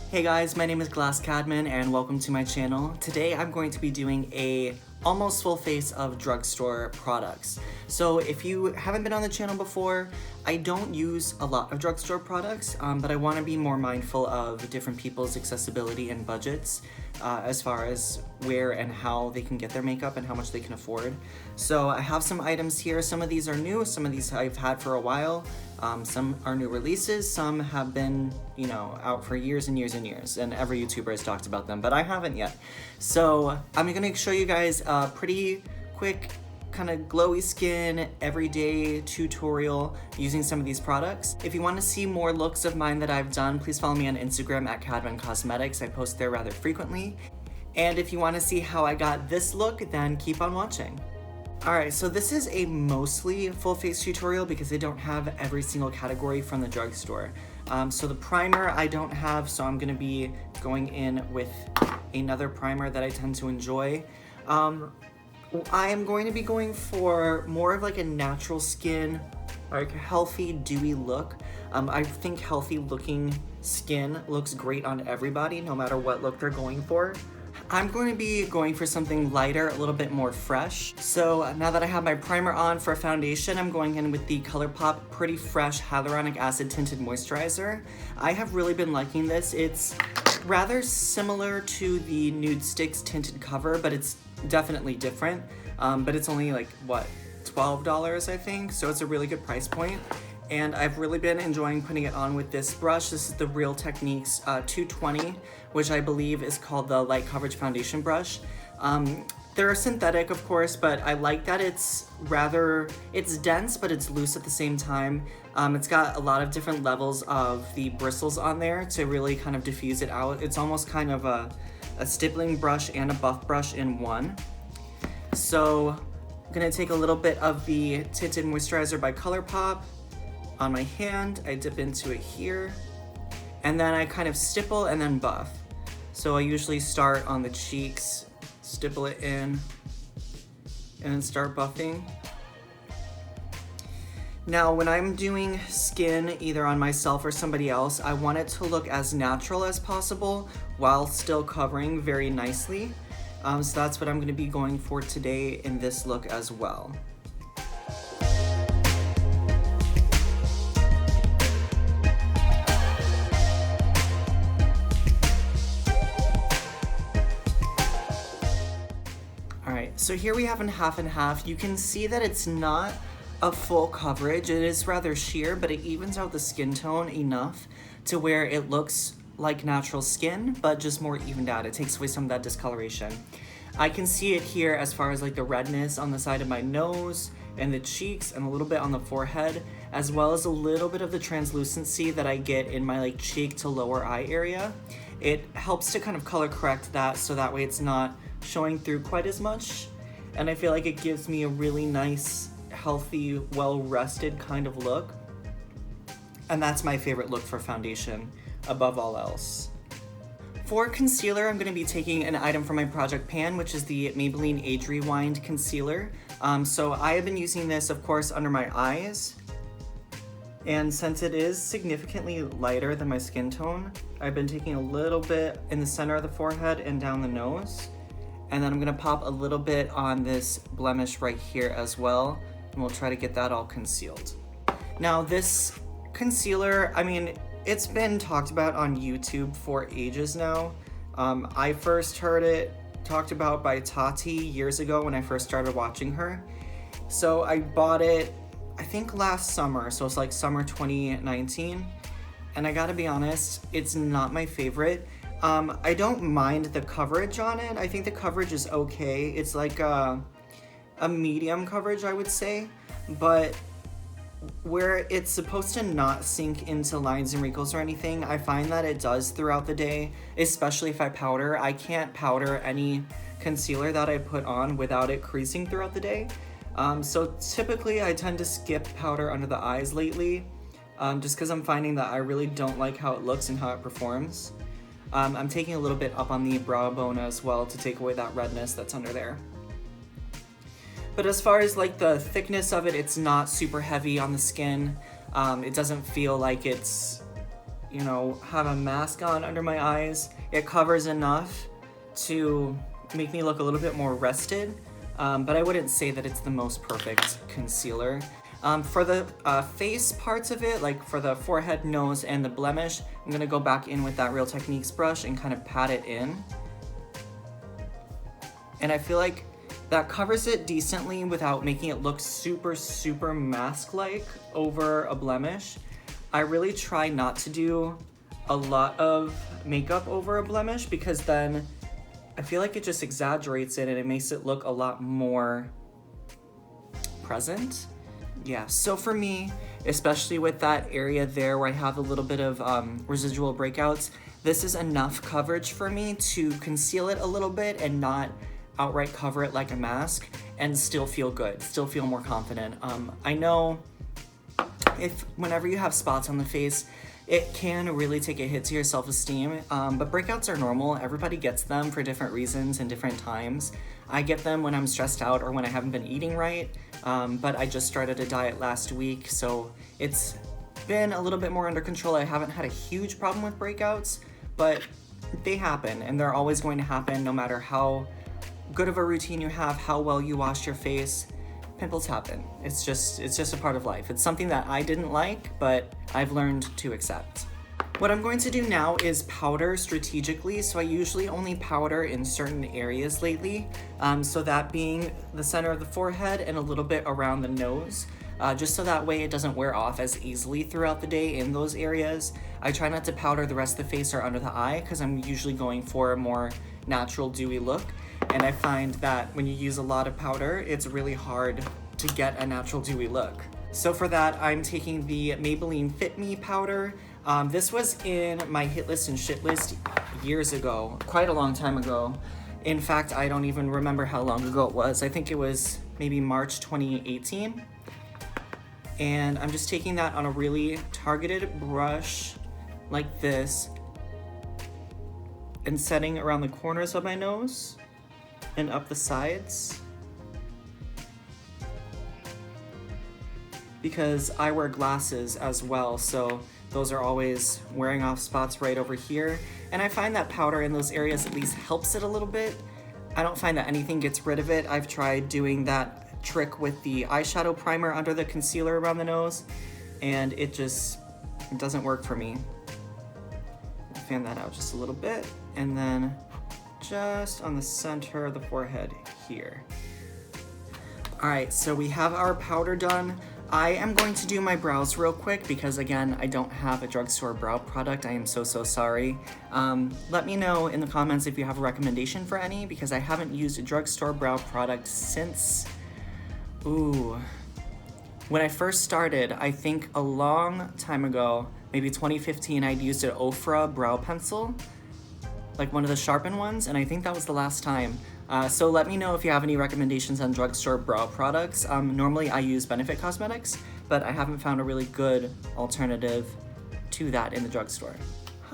Hey guys, my name is Caedmon and welcome to my channel. Today I'm going to be doing a almost full face of drugstore products. So if you haven't been on the channel before, I don't use a lot of drugstore products, but I want to be more mindful of different people's accessibility and budgets as far as where and how they can get their makeup and how much they can afford. So I have some items here. Some of these are new, some of these I've had for a while. Some are new releases, some have been, out for years and years and years, and every YouTuber has talked about them, but I haven't yet. So I'm gonna show you guys a pretty quick, kind of glowy skin, everyday tutorial using some of these products. If you want to see more looks of mine that I've done, please follow me on Instagram at Caedmon-Cosmetics. I post there rather frequently. And if you want to see how I got this look, then keep on watching. Alright, so this is a mostly full face tutorial because I don't have every single category from the drugstore. So the primer I don't have, so I'm going to be going in with another primer that I tend to enjoy. I am going to be going for more of like a natural skin, like healthy, dewy look. I think healthy looking skin looks great on everybody, no matter what look they're going for. I'm going to be going for something lighter, a little bit more fresh. So now that I have my primer on for foundation, I'm going in with the ColourPop Pretty Fresh Hyaluronic Acid Tinted Moisturizer. I have really been liking this. It's rather similar to the Nude Sticks Tinted Cover, but it's definitely different. But it's only like, what, $12 I think? So it's a really good price point. And I've really been enjoying putting it on with this brush. This is the Real Techniques 220, which I believe is called the Light Coverage Foundation Brush. They're synthetic, of course, but I like that it's dense, but it's loose at the same time. It's got a lot of different levels of the bristles on there to really kind of diffuse it out. It's almost kind of a stippling brush and a buff brush in one. So I'm gonna take a little bit of the Tinted Moisturizer by ColourPop on my hand. I dip into it here, and then I kind of stipple and then buff. So I usually start on the cheeks, stipple it in, and then start buffing. Now, when I'm doing skin, either on myself or somebody else, I want it to look as natural as possible while still covering very nicely. So that's what I'm gonna be going for today in this look as well. So here we have in half and half. You can see that it's not a full coverage. It is rather sheer, but it evens out the skin tone enough to where it looks like natural skin, but just more evened out. It takes away some of that discoloration. I can see it here as far as like the redness on the side of my nose and the cheeks and a little bit on the forehead, as well as a little bit of the translucency that I get in my like cheek to lower eye area. It helps to kind of color correct that so that way it's not showing through quite as much. And I feel like it gives me a really nice, healthy, well-rested kind of look. And that's my favorite look for foundation above all else. For concealer, I'm gonna be taking an item from my project pan, which is the Maybelline Age Rewind Concealer. So I have been using this, of course, under my eyes. And since it is significantly lighter than my skin tone, I've been taking a little bit in the center of the forehead and down the nose. And then I'm gonna pop a little bit on this blemish right here as well, and we'll try to get that all concealed. Now this concealer, I mean, it's been talked about on YouTube for ages now. I first heard it talked about by Tati years ago when I first started watching her. So I bought it, I think last summer, so it's like summer 2019. And I gotta be honest, it's not my favorite. I don't mind the coverage on it. I think the coverage is okay. It's like a medium coverage, I would say, but where it's supposed to not sink into lines and wrinkles or anything, I find that it does throughout the day, especially if I powder. I can't powder any concealer that I put on without it creasing throughout the day. So typically I tend to skip powder under the eyes lately, just because I'm finding that I really don't like how it looks and how it performs. I'm taking a little bit up on the brow bone as well to take away that redness that's under there. But as far as like the thickness of it, it's not super heavy on the skin. It doesn't feel like it's, you know, have a mask on under my eyes. It covers enough to make me look a little bit more rested, but I wouldn't say that it's the most perfect concealer. For the face parts of it, like for the forehead, nose, and the blemish, I'm gonna go back in with that Real Techniques brush and kind of pat it in. And I feel like that covers it decently without making it look super, super mask-like over a blemish. I really try not to do a lot of makeup over a blemish because then I feel like it just exaggerates it and it makes it look a lot more present. Yeah, so for me, especially with that area there where I have a little bit of residual breakouts, this is enough coverage for me to conceal it a little bit and not outright cover it like a mask and still feel good, still feel more confident. I know whenever you have spots on the face, it can really take a hit to your self-esteem, but breakouts are normal. Everybody gets them for different reasons and different times. I get them when I'm stressed out or when I haven't been eating right, but I just started a diet last week, so it's been a little bit more under control. I haven't had a huge problem with breakouts, but they happen, and they're always going to happen no matter how good of a routine you have, how well you wash your face. Pimples happen. It's just a part of life. It's something that I didn't like, but I've learned to accept. What I'm going to do now is powder strategically. So I usually only powder in certain areas lately. So that being the center of the forehead and a little bit around the nose. Just so that way it doesn't wear off as easily throughout the day in those areas. I try not to powder the rest of the face or under the eye because I'm usually going for a more natural dewy look. And I find that when you use a lot of powder, it's really hard to get a natural dewy look. So for that, I'm taking the Maybelline Fit Me powder. This was in my hit list and shit list years ago, quite a long time ago. In fact, I don't even remember how long ago it was. I think it was maybe March 2018. And I'm just taking that on a really targeted brush like this and setting around the corners of my nose and up the sides. Because I wear glasses as well, so those are always wearing off spots right over here. And I find that powder in those areas at least helps it a little bit. I don't find that anything gets rid of it. I've tried doing that trick with the eyeshadow primer under the concealer around the nose, and it doesn't work for me. Fan that out just a little bit, and then just on the center of the forehead here. All right, so we have our powder done. I am going to do my brows real quick because again, I don't have a drugstore brow product. I am so sorry. Let me know in the comments if you have a recommendation for any because I haven't used a drugstore brow product since, when I first started, I think a long time ago, maybe 2015, I'd used an Ofra brow pencil, like one of the sharpened ones, and I think that was the last time. So let me know if you have any recommendations on drugstore brow products. Normally I use Benefit Cosmetics, but I haven't found a really good alternative to that in the drugstore.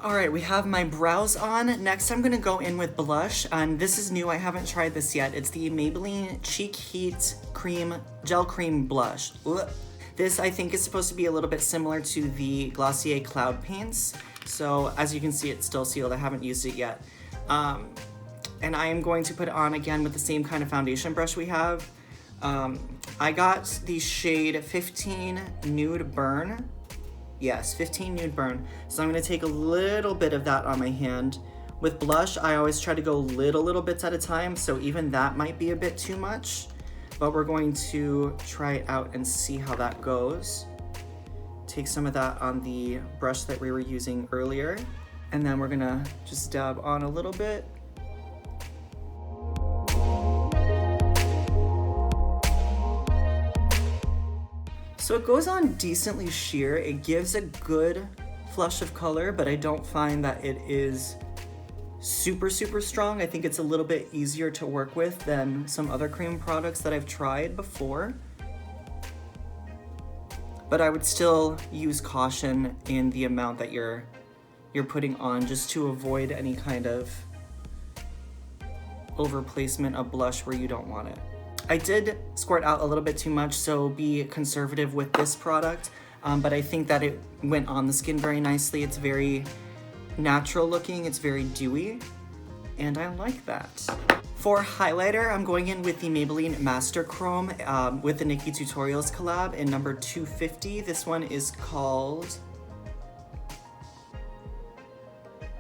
All right, we have my brows on. Next, I'm gonna go in with blush, and this is new, I haven't tried this yet. It's the Maybelline Cheek Heat Gel Cream Blush. Ugh. This, I think, is supposed to be a little bit similar to the Glossier Cloud Paints. So, as you can see, it's still sealed, I haven't used it yet. And I am going to put it on again with the same kind of foundation brush we have. I got the shade 15 Nude Burn. Yes, 15 Nude Burn. So I'm gonna take a little bit of that on my hand. With blush, I always try to go little bits at a time, so even that might be a bit too much, but we're going to try it out and see how that goes. Take some of that on the brush that we were using earlier, and then we're gonna just dab on a little bit. So it goes on decently sheer. It gives a good flush of color, but I don't find that it is super strong. I think it's a little bit easier to work with than some other cream products that I've tried before. But I would still use caution in the amount that you're putting on, just to avoid any kind of over placement of blush where you don't want it. I did squirt out a little bit too much, so be conservative with this product. but I think that it went on the skin very nicely. It's very natural looking, it's very dewy, and I like that. For highlighter, I'm going in with the Maybelline Master Chrome with the Nikki Tutorials collab in number 250. This one is called...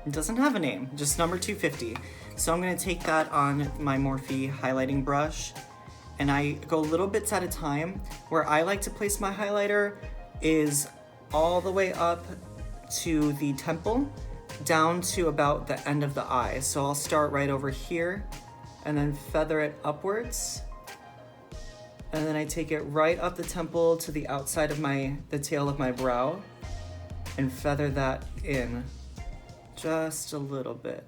It doesn't have a name, just number 250. So I'm gonna take that on my Morphe highlighting brush, and I go little bits at a time. Where I like to place my highlighter is all the way up to the temple, down to about the end of the eye. So I'll start right over here, and then feather it upwards. And then I take it right up the temple to the outside of the tail of my brow, and feather that in. Just a little bit.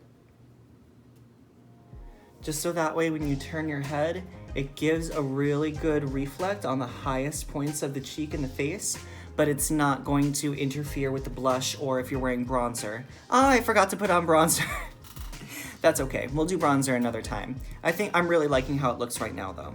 Just so that way when you turn your head, it gives a really good reflect on the highest points of the cheek and the face, but it's not going to interfere with the blush or if you're wearing bronzer. Oh, I forgot to put on bronzer. That's okay, we'll do bronzer another time. I think I'm really liking how it looks right now though.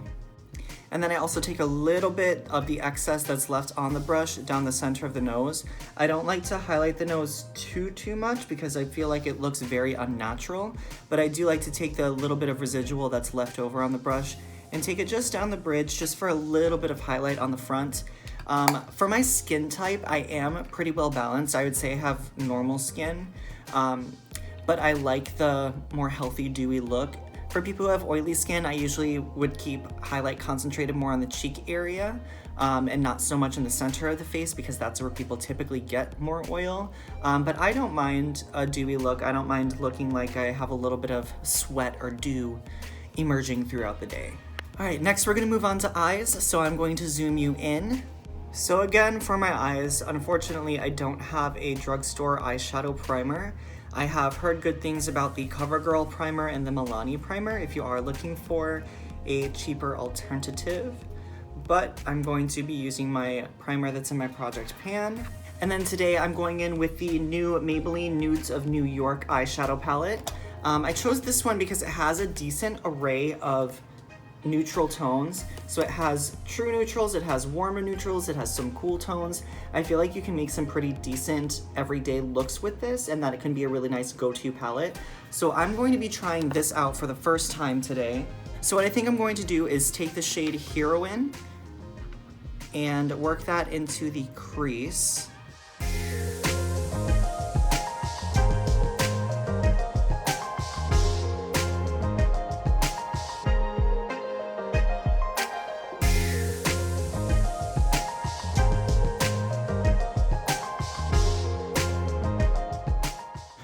And then I also take a little bit of the excess that's left on the brush down the center of the nose. I don't like to highlight the nose too much because I feel like it looks very unnatural, but I do like to take the little bit of residual that's left over on the brush and take it just down the bridge just for a little bit of highlight on the front. For my skin type, I am pretty well balanced. I would say I have normal skin, but I like the more healthy, dewy look. For people who have oily skin, I usually would keep highlight concentrated more on the cheek area and not so much in the center of the face because that's where people typically get more oil. But I don't mind a dewy look. I don't mind looking like I have a little bit of sweat or dew emerging throughout the day. All right, next we're gonna move on to eyes. So I'm going to zoom you in. So again, for my eyes, unfortunately, I don't have a drugstore eyeshadow primer. I have heard good things about the CoverGirl primer and the Milani primer if you are looking for a cheaper alternative, but I'm going to be using my primer that's in my project pan. And then today I'm going in with the new Maybelline Nudes of New York eyeshadow palette. I chose this one because it has a decent array of neutral tones. So it has true neutrals, it has warmer neutrals, it has some cool tones. I feel like you can make some pretty decent everyday looks with this and that it can be a really nice go-to palette. So I'm going to be trying this out for the first time today. So what I think I'm going to do is take the shade Heroine and work that into the crease.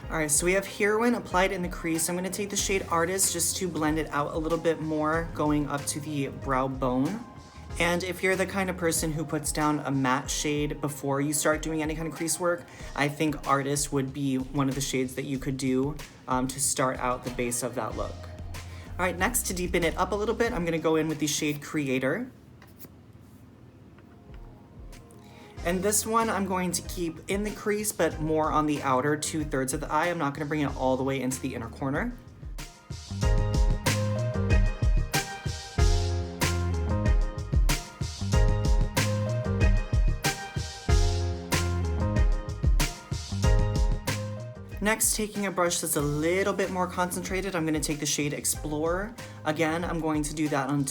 Alright, so we have Heroine applied in the crease. I'm going to take the shade Artist just to blend it out a little bit more, going up to the brow bone. And if you're the kind of person who puts down a matte shade before you start doing any kind of crease work, I think Artist would be one of the shades that you could do to start out the base of that look. Alright, next, to deepen it up a little bit, I'm going to go in with the shade Creator. And this one I'm going to keep in the crease, but more on the outer 2/3 of the eye. I'm not going to bring it all the way into the inner corner. Next, taking a brush that's a little bit more concentrated, I'm going to take the shade Explorer. Again, I'm going to do that on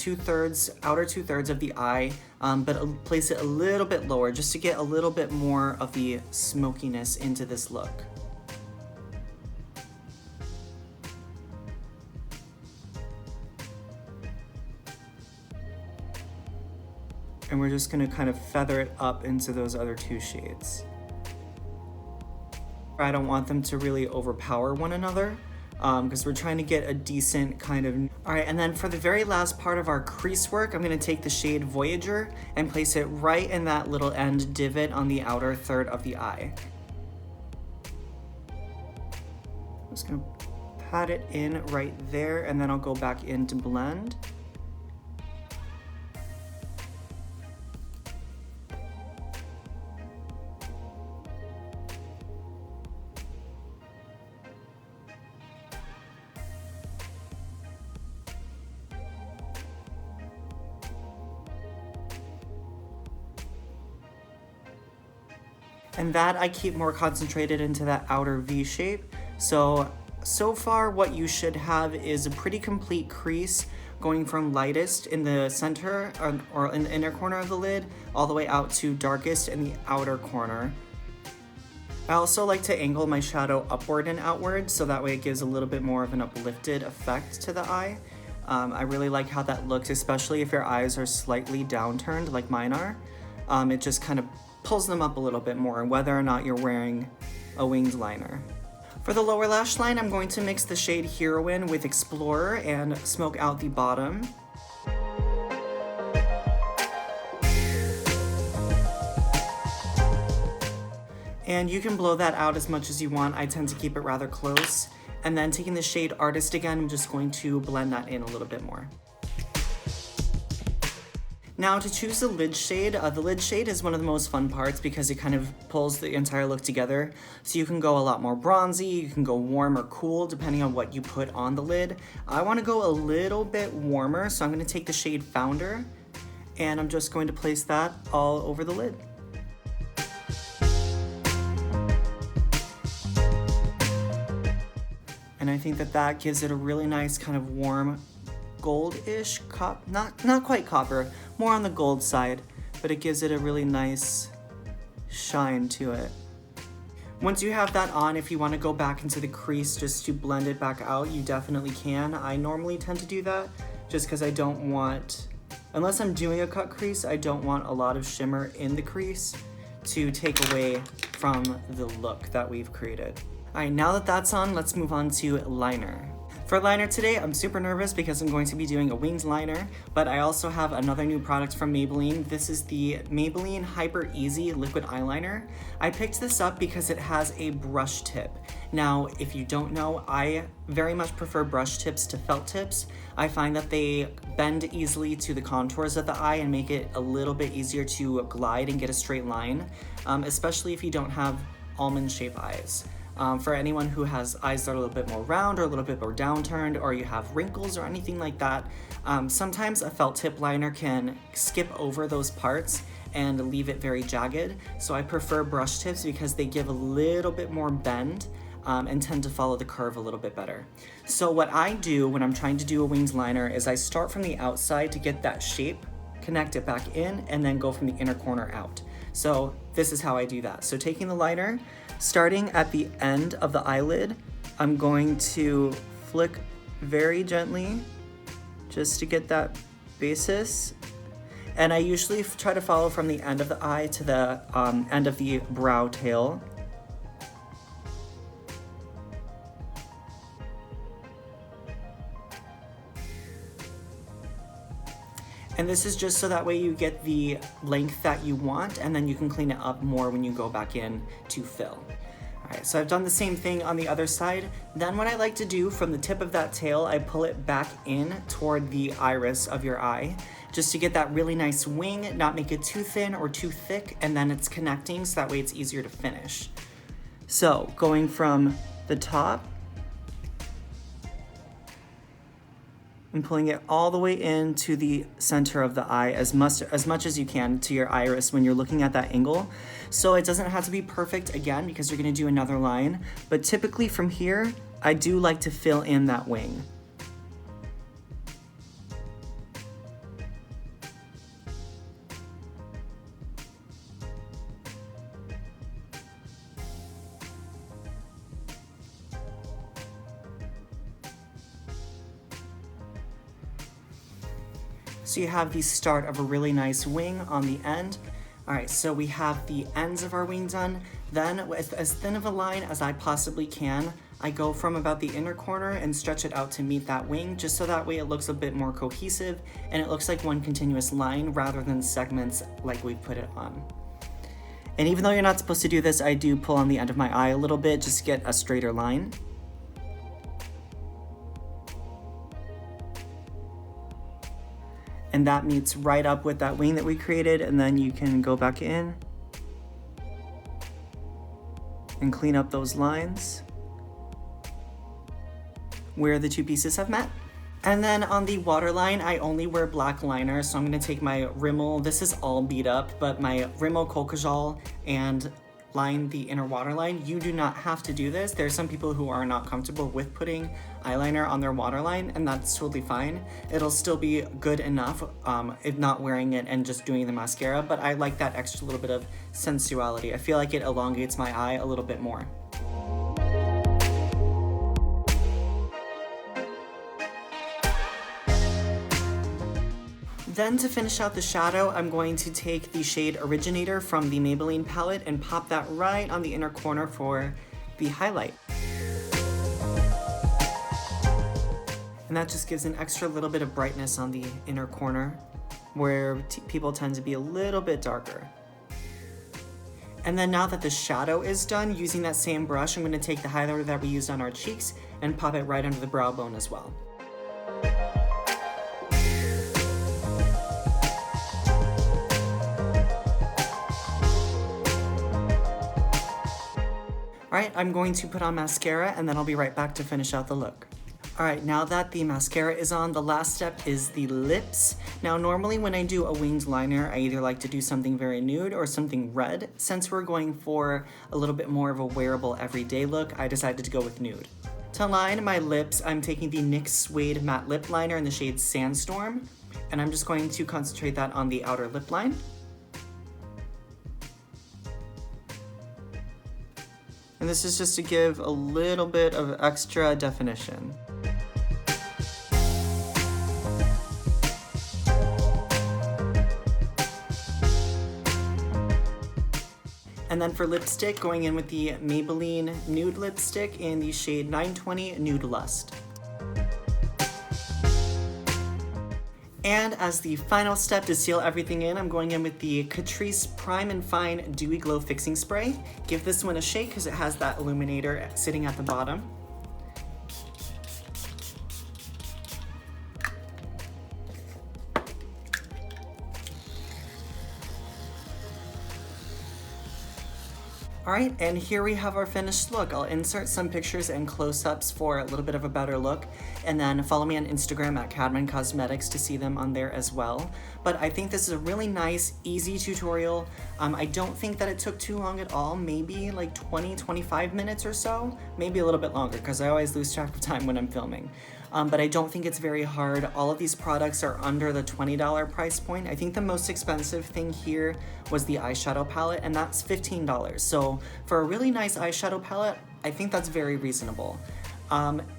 outer 2/3 of the eye, but place it a little bit lower just to get a little bit more of the smokiness into this look. And we're just going to kind of feather it up into those other two shades. I don't want them to really overpower one another because we're trying to get a decent kind of... All right, and then for the very last part of our crease work, I'm going to take the shade Voyager and place it right in that little end divot on the outer third of the eye. I'm just going to pat it in right there, and then I'll go back in to blend. And that I keep more concentrated into that outer V shape. So far what you should have is a pretty complete crease going from lightest in the center or in the inner corner of the lid all the way out to darkest in the outer corner. I also like to angle my shadow upward and outward so that way it gives a little bit more of an uplifted effect to the eye. I really like how that looks, especially if your eyes are slightly downturned like mine are. It just kind of pulls them up a little bit more, whether or not you're wearing a winged liner. For the lower lash line, I'm going to mix the shade Heroine with Explorer and smoke out the bottom. And you can blow that out as much as you want. I tend to keep it rather close. And then taking the shade Artist again, I'm just going to blend that in a little bit more. Now to choose the lid shade is one of the most fun parts because it kind of pulls the entire look together. So you can go a lot more bronzy, you can go warm or cool depending on what you put on the lid. I want to go a little bit warmer, so I'm going to take the shade Founder and I'm just going to place that all over the lid. And I think that gives it a really nice kind of warm goldish not quite copper, more on the gold side, but it gives it a really nice shine to it. Once you have that on, if you want to go back into the crease just to blend it back out, you definitely can. I normally tend to do that just because I don't want, unless I'm doing a cut crease, I don't want a lot of shimmer in the crease to take away from the look that we've created. All right, now that that's on, let's move on to liner. For liner today, I'm super nervous because I'm going to be doing a winged liner, but I also have another new product from Maybelline. This is the Maybelline Hyper Easy Liquid Eyeliner. I picked this up because it has a brush tip. Now, if you don't know, I very much prefer brush tips to felt tips. I find that they bend easily to the contours of the eye and make it a little bit easier to glide and get a straight line, especially if you don't have almond-shaped eyes. For anyone who has eyes that are a little bit more round or a little bit more downturned, or you have wrinkles or anything like that, sometimes a felt tip liner can skip over those parts and leave it very jagged. So I prefer brush tips because they give a little bit more bend and tend to follow the curve a little bit better. So what I do when I'm trying to do a winged liner is I start from the outside to get that shape, connect it back in, and then go from the inner corner out. So this is how I do that. So taking the liner, starting at the end of the eyelid, I'm going to flick very gently just to get that basis. And I usually try to follow from the end of the eye to the end of the brow tail. And this is just so that way you get the length that you want, and then you can clean it up more when you go back in to fill. All right, so I've done the same thing on the other side. Then what I like to do from the tip of that tail, I pull it back in toward the iris of your eye, just to get that really nice wing, not make it too thin or too thick, and then it's connecting so that way it's easier to finish. So going from the top, and pulling it all the way into the center of the eye as much as you can to your iris when you're looking at that angle. So it doesn't have to be perfect again because you're gonna do another line, but typically from here, I do like to fill in that wing. So you have the start of a really nice wing on the end. All right, so we have the ends of our wing done. Then with as thin of a line as I possibly can, I go from about the inner corner and stretch it out to meet that wing, just so that way it looks a bit more cohesive and it looks like one continuous line rather than segments like we put it on. And even though you're not supposed to do this, I do pull on the end of my eye a little bit just to get a straighter line. And that meets right up with that wing that we created, and then you can go back in and clean up those lines where the two pieces have met. And then on the waterline, I only wear black liner, so I'm gonna take my Rimmel, this is all beat up, but my Rimmel Coal Kajal and line the inner waterline. You do not have to do this. There are some people who are not comfortable with putting eyeliner on their waterline, and that's totally fine. It'll still be good enough if not wearing it and just doing the mascara, but I like that extra little bit of sensuality. I feel like it elongates my eye a little bit more. Then to finish out the shadow, I'm going to take the shade Originator from the Maybelline palette and pop that right on the inner corner for the highlight. And that just gives an extra little bit of brightness on the inner corner where people tend to be a little bit darker. And then now that the shadow is done, using that same brush, I'm going to take the highlighter that we used on our cheeks and pop it right under the brow bone as well. Alright, I'm going to put on mascara and then I'll be right back to finish out the look. Alright, now that the mascara is on, the last step is the lips. Now normally when I do a winged liner, I either like to do something very nude or something red. Since we're going for a little bit more of a wearable everyday look, I decided to go with nude. To line my lips, I'm taking the NYX Suede Matte Lip Liner in the shade Sandstorm, and I'm just going to concentrate that on the outer lip line. And this is just to give a little bit of extra definition. And then for lipstick, going in with the Maybelline Nude Lipstick in the shade 920 Nude Lust. And as the final step to seal everything in, I'm going in with the Crease Prime and Fine Dewy Glow Fixing Spray. Give this one a shake because it has that illuminator sitting at the bottom. Alright, and here we have our finished look. I'll insert some pictures and close-ups for a little bit of a better look, and then follow me on Instagram at Caedmon-Cosmetics to see them on there as well. But I think this is a really nice, easy tutorial. I don't think that it took too long at all, maybe like 20-25 minutes or so, maybe a little bit longer, because I always lose track of time when I'm filming. But I don't think it's very hard. All of these products are under the $20 price point. I think the most expensive thing here was the eyeshadow palette, and that's $15. So for a really nice eyeshadow palette, I think that's very reasonable.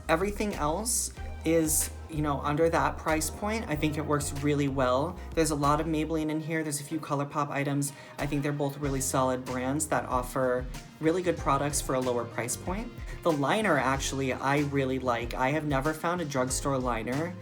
Everything else is, you know, under that price point. I think it works really well. There's a lot of Maybelline in here. There's a few ColourPop items. I think they're both really solid brands that offer really good products for a lower price point. The liner, actually, I really like. I have never found a drugstore liner,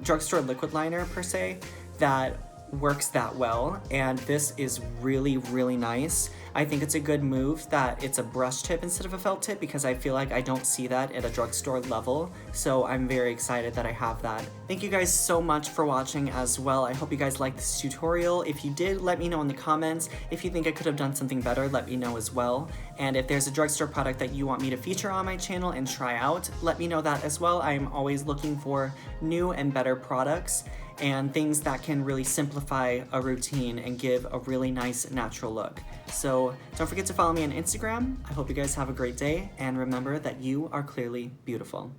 drugstore liquid liner per se, that works that well, and this is really, really nice. I think it's a good move that it's a brush tip instead of a felt tip, because I feel like I don't see that at a drugstore level, so I'm very excited that I have that. Thank you guys so much for watching as well. I hope you guys liked this tutorial. If you did, let me know in the comments. If you think I could have done something better, let me know as well. And if there's a drugstore product that you want me to feature on my channel and try out, let me know that as well. I'm always looking for new and better products and things that can really simplify a routine and give a really nice natural look. So don't forget to follow me on Instagram. I hope you guys have a great day, and remember that you are clearly beautiful.